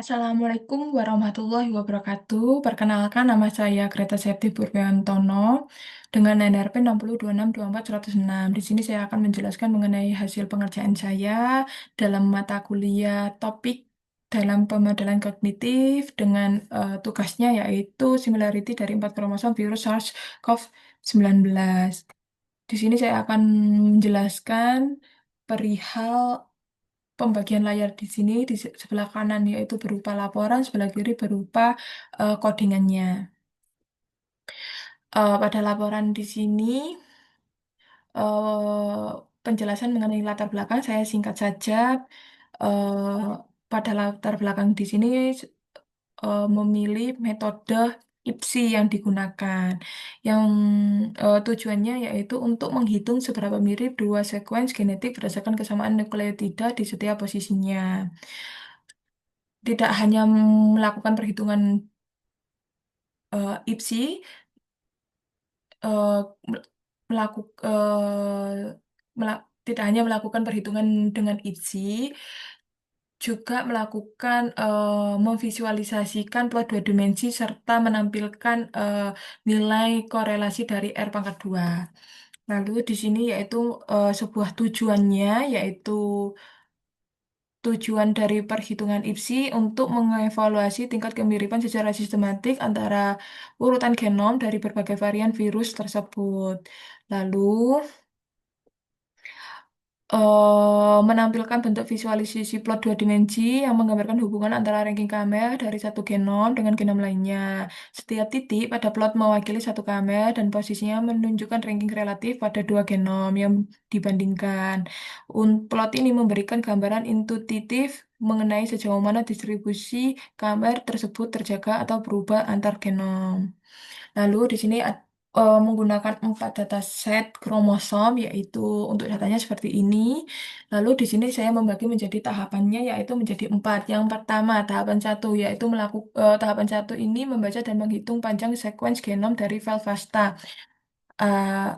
Assalamualaikum warahmatullahi wabarakatuh. Perkenalkan nama saya Greta Septi Purwantono dengan NRP 602624106. Di sini saya akan menjelaskan mengenai hasil pengerjaan saya dalam mata kuliah topik dalam pemodelan kognitif dengan tugasnya yaitu similarity dari empat kromosom virus SARS-CoV-19. Di sini saya akan menjelaskan perihal pembagian layar di sini di sebelah kanan yaitu berupa laporan, sebelah kiri berupa codingannya. Pada laporan di sini penjelasan mengenai latar belakang saya singkat saja. Eh, Pada latar belakang di sini memilih metode IPSI yang digunakan, yang tujuannya yaitu untuk menghitung seberapa mirip dua sekuens genetik berdasarkan kesamaan nukleotida di setiap posisinya. Tidak hanya melakukan perhitungan IPSI, tidak hanya melakukan perhitungan dengan IPSI, juga melakukan memvisualisasikan plot dua dimensi serta menampilkan nilai korelasi dari R pangkat 2. Lalu di sini yaitu sebuah tujuannya yaitu tujuan dari perhitungan IPSI untuk mengevaluasi tingkat kemiripan secara sistematik antara urutan genom dari berbagai varian virus tersebut. Lalu, menampilkan bentuk visualisasi plot dua dimensi yang menggambarkan hubungan antara ranking kamer dari satu genom dengan genom lainnya. Setiap titik pada plot mewakili satu kamer dan posisinya menunjukkan ranking relatif pada dua genom yang dibandingkan. Plot ini memberikan gambaran intuitif mengenai sejauh mana distribusi kamer tersebut terjaga atau berubah antar genom. Lalu di sini menggunakan 4 dataset kromosom, yaitu untuk datanya seperti ini. Lalu di sini saya membagi menjadi tahapannya, yaitu menjadi 4. Yang pertama, tahapan satu, yaitu tahapan satu ini membaca dan menghitung panjang sekuens genom dari file FASTA. Eh,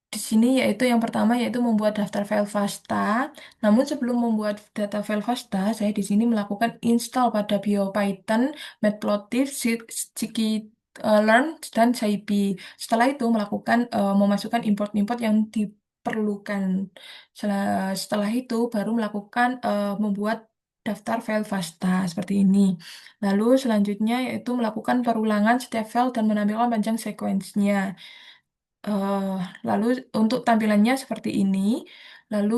di sini yaitu yang pertama yaitu membuat daftar file FASTA. Namun sebelum membuat data file FASTA, saya di sini melakukan install pada BioPython, Matplotlib, Scikit-learn, dan SciPy. Setelah itu melakukan memasukkan import-import yang diperlukan. Setelah itu baru melakukan membuat daftar file FASTA seperti ini. Lalu selanjutnya yaitu melakukan perulangan setiap file dan menampilkan panjang sekuensnya. Eh, Lalu untuk tampilannya seperti ini, lalu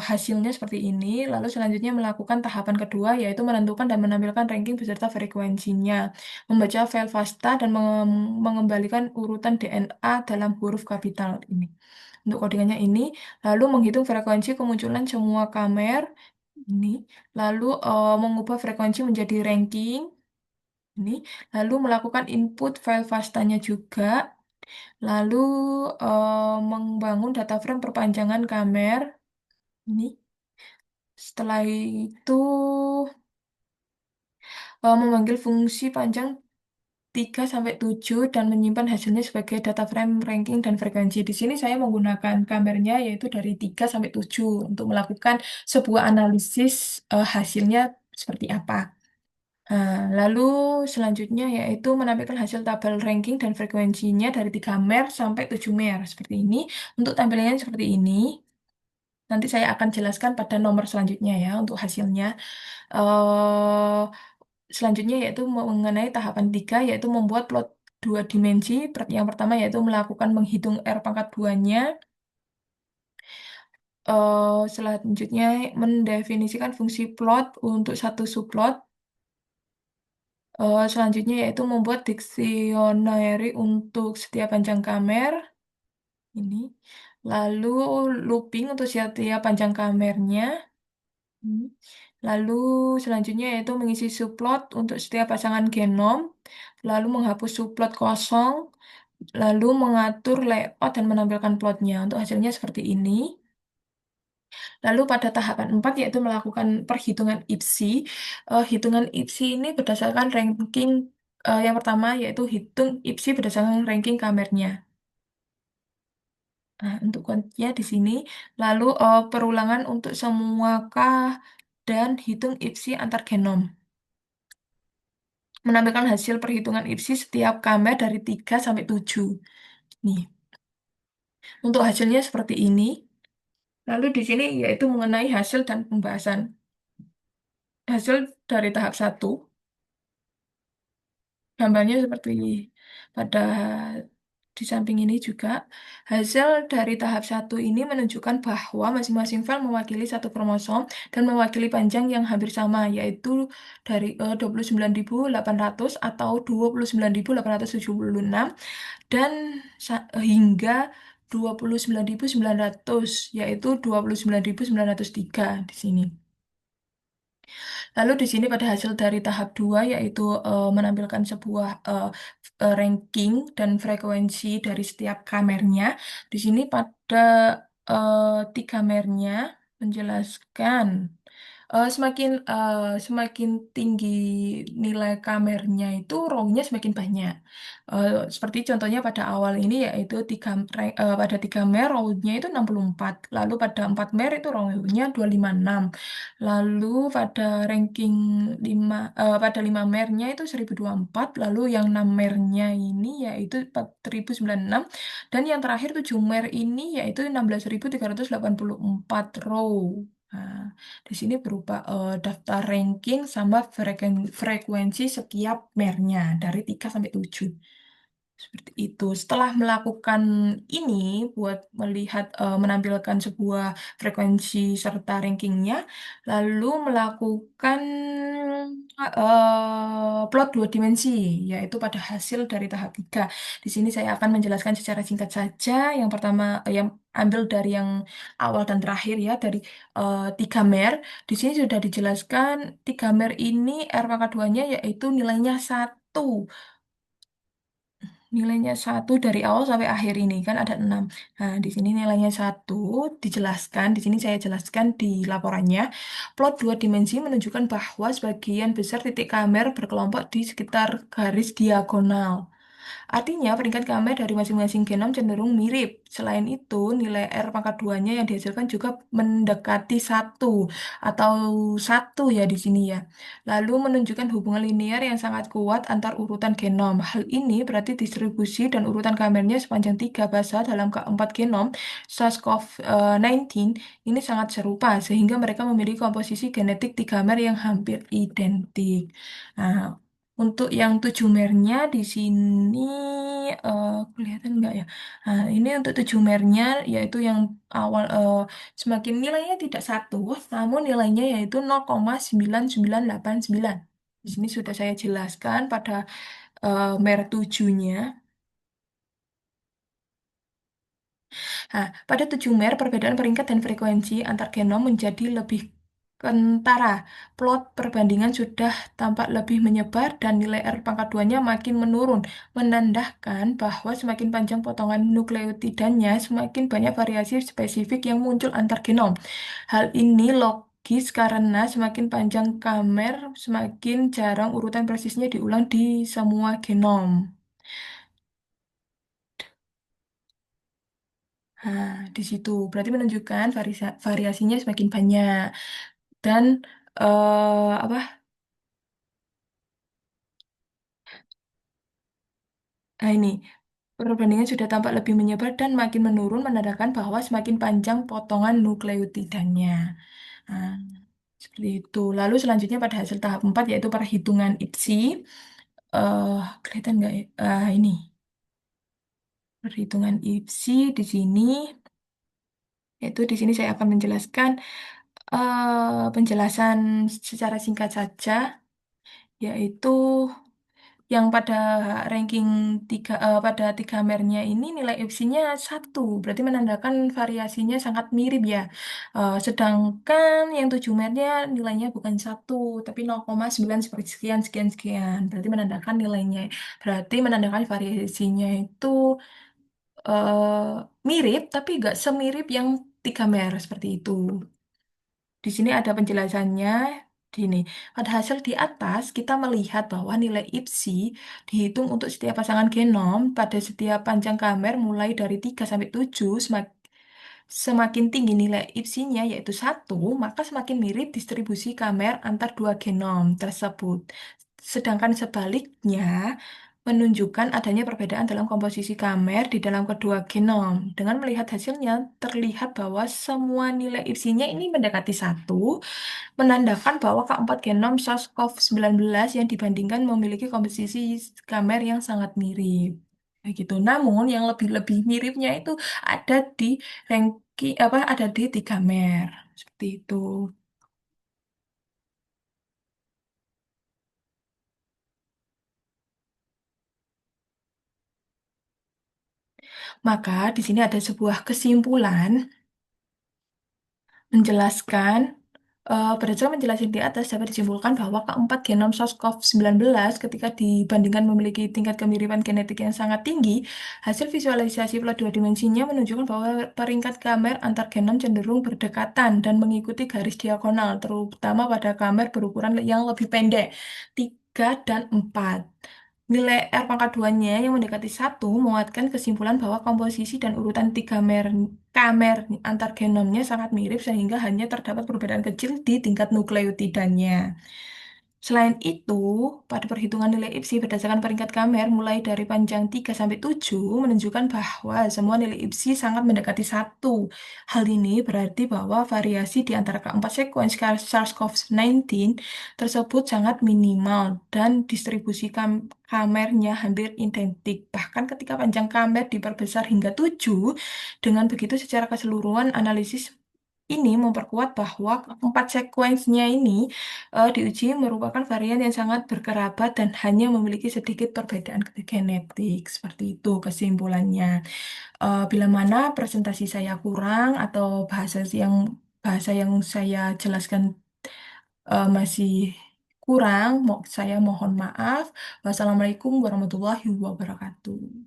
hasilnya seperti ini, lalu selanjutnya melakukan tahapan kedua yaitu menentukan dan menampilkan ranking beserta frekuensinya, membaca file FASTA dan mengembalikan urutan DNA dalam huruf kapital ini. Untuk codingannya ini, lalu menghitung frekuensi kemunculan semua kamer ini, lalu mengubah frekuensi menjadi ranking ini, lalu melakukan input file FASTA-nya juga. Lalu membangun data frame perpanjangan kamer. Ini. Setelah itu memanggil fungsi panjang 3 sampai 7 dan menyimpan hasilnya sebagai data frame ranking dan frekuensi. Di sini saya menggunakan kamernya yaitu dari 3 sampai 7 untuk melakukan sebuah analisis hasilnya seperti apa. Lalu selanjutnya yaitu menampilkan hasil tabel ranking dan frekuensinya dari 3 mer sampai 7 mer seperti ini. Untuk tampilannya seperti ini. Nanti saya akan jelaskan pada nomor selanjutnya ya untuk hasilnya. eh Selanjutnya yaitu mengenai tahapan 3 yaitu membuat plot dua dimensi. Yang pertama yaitu melakukan menghitung R pangkat 2-nya. Selanjutnya mendefinisikan fungsi plot untuk satu subplot. Selanjutnya yaitu membuat dictionary untuk setiap panjang kamer ini. Lalu looping untuk setiap panjang kamernya. Hmm. Lalu selanjutnya yaitu mengisi subplot untuk setiap pasangan genom, lalu menghapus subplot kosong, lalu mengatur layout dan menampilkan plotnya. Untuk hasilnya seperti ini. Lalu pada tahapan 4 yaitu melakukan perhitungan IPSI. Hitungan IPSI ini berdasarkan ranking yang pertama yaitu hitung IPSI berdasarkan ranking kamernya. Nah, untuk kuncinya di sini. Lalu perulangan untuk semua K dan hitung IPSI antar genom. Menampilkan hasil perhitungan IPSI setiap kamer dari 3 sampai 7. Nih, untuk hasilnya seperti ini. Lalu di sini yaitu mengenai hasil dan pembahasan. Hasil dari tahap satu, gambarnya seperti pada di samping ini juga. Hasil dari tahap satu ini menunjukkan bahwa masing-masing file mewakili satu kromosom dan mewakili panjang yang hampir sama, yaitu dari 29.800 atau 29.876 dan hingga 29.900, yaitu 29.903 di sini. Lalu di sini pada hasil dari tahap 2 yaitu menampilkan sebuah ranking dan frekuensi dari setiap kamernya. Di sini pada tiga kamernya menjelaskan semakin tinggi nilai kamernya itu row-nya semakin banyak. Seperti contohnya pada awal ini yaitu pada 3 mer row-nya itu 64. Lalu pada 4 mer itu row-nya 256. Lalu pada ranking pada 5 mernya itu 1024, lalu yang 6 mernya ini yaitu 4096 dan yang terakhir 7 mer ini yaitu 16.384 row. Nah, di sini berupa daftar ranking sama frekuensi setiap mernya dari 3 sampai 7. Seperti itu. Setelah melakukan ini buat melihat menampilkan sebuah frekuensi serta rankingnya, lalu melakukan plot dua dimensi, yaitu pada hasil dari tahap 3. Di sini saya akan menjelaskan secara singkat saja. Yang pertama, yang ambil dari yang awal dan terakhir ya, dari 3 mer. Di sini sudah dijelaskan 3 mer ini R pangkat 2-nya yaitu nilainya 1. Nilainya 1 dari awal sampai akhir ini kan ada 6. Nah, di sini nilainya 1 dijelaskan. Di sini saya jelaskan di laporannya. Plot dua dimensi menunjukkan bahwa sebagian besar titik kamer berkelompok di sekitar garis diagonal. Artinya peringkat KM dari masing-masing genom cenderung mirip. Selain itu, nilai R pangkat 2-nya yang dihasilkan juga mendekati satu atau satu ya di sini ya. Lalu menunjukkan hubungan linear yang sangat kuat antar urutan genom. Hal ini berarti distribusi dan urutan kamernya sepanjang tiga basa dalam keempat genom SARS-CoV-19 ini sangat serupa sehingga mereka memiliki komposisi genetik tiga mer yang hampir identik. Nah, untuk yang 7 mernya di sini kelihatan nggak ya? Nah, ini untuk 7 mernya yaitu yang awal semakin nilainya tidak satu, namun nilainya yaitu 0,9989. Di sini sudah saya jelaskan pada mer 7-nya. Nah, pada 7 mer, perbedaan peringkat dan frekuensi antar genom menjadi lebih kentara. Plot perbandingan sudah tampak lebih menyebar dan nilai R pangkat 2-nya makin menurun, menandakan bahwa semakin panjang potongan nukleotidanya, semakin banyak variasi spesifik yang muncul antar genom. Hal ini logis karena semakin panjang kamer, semakin jarang urutan presisnya diulang di semua genom. Nah, di situ berarti menunjukkan variasinya semakin banyak dan apa? Nah, ini perbandingan sudah tampak lebih menyebar dan makin menurun menandakan bahwa semakin panjang potongan nukleotidanya. Nah, seperti itu. Lalu selanjutnya pada hasil tahap 4 yaitu perhitungan IPSI. Kelihatan nggak ya? Ini perhitungan IPSI di sini. Yaitu di sini saya akan menjelaskan penjelasan secara singkat saja, yaitu yang pada ranking pada tiga mernya ini nilai IPSI-nya satu, berarti menandakan variasinya sangat mirip ya. Sedangkan yang 7 mernya nilainya bukan satu, tapi 0,9 sekian sekian sekian, berarti menandakan nilainya, berarti menandakan variasinya itu mirip, tapi nggak semirip yang 3 mer seperti itu. Di sini ada penjelasannya. Gini, pada hasil di atas kita melihat bahwa nilai IPSI dihitung untuk setiap pasangan genom pada setiap panjang kamer mulai dari 3 sampai 7 semakin tinggi nilai IPSI-nya yaitu satu, maka semakin mirip distribusi kamer antar dua genom tersebut. Sedangkan sebaliknya, menunjukkan adanya perbedaan dalam komposisi kamer di dalam kedua genom. Dengan melihat hasilnya, terlihat bahwa semua nilai IPSI-nya ini mendekati satu, menandakan bahwa keempat genom SARS-CoV-19 yang dibandingkan memiliki komposisi kamer yang sangat mirip. Kayak gitu. Namun yang lebih-lebih miripnya itu ada di ranking apa ada di 3 mer. Seperti itu. Maka di sini ada sebuah kesimpulan menjelaskan berdasarkan penjelasan di atas dapat disimpulkan bahwa keempat genom SARS-CoV-19 ketika dibandingkan memiliki tingkat kemiripan genetik yang sangat tinggi, hasil visualisasi plot dua dimensinya menunjukkan bahwa peringkat kamer antar genom cenderung berdekatan dan mengikuti garis diagonal, terutama pada kamer berukuran yang lebih pendek, 3 dan 4. Nilai R pangkat 2-nya yang mendekati satu menguatkan kesimpulan bahwa komposisi dan urutan kamer antar genomnya sangat mirip sehingga hanya terdapat perbedaan kecil di tingkat nukleotidanya. Selain itu, pada perhitungan nilai IPSI berdasarkan peringkat kamer mulai dari panjang 3 sampai 7 menunjukkan bahwa semua nilai IPSI sangat mendekati satu. Hal ini berarti bahwa variasi di antara keempat sekuens SARS-CoV-19 tersebut sangat minimal dan distribusi kamernya hampir identik. Bahkan ketika panjang kamer diperbesar hingga 7, dengan begitu secara keseluruhan analisis ini memperkuat bahwa keempat sekuensnya ini diuji merupakan varian yang sangat berkerabat dan hanya memiliki sedikit perbedaan genetik. Seperti itu kesimpulannya. Bila mana presentasi saya kurang atau bahasa yang saya jelaskan masih kurang, saya mohon maaf. Wassalamualaikum warahmatullahi wabarakatuh.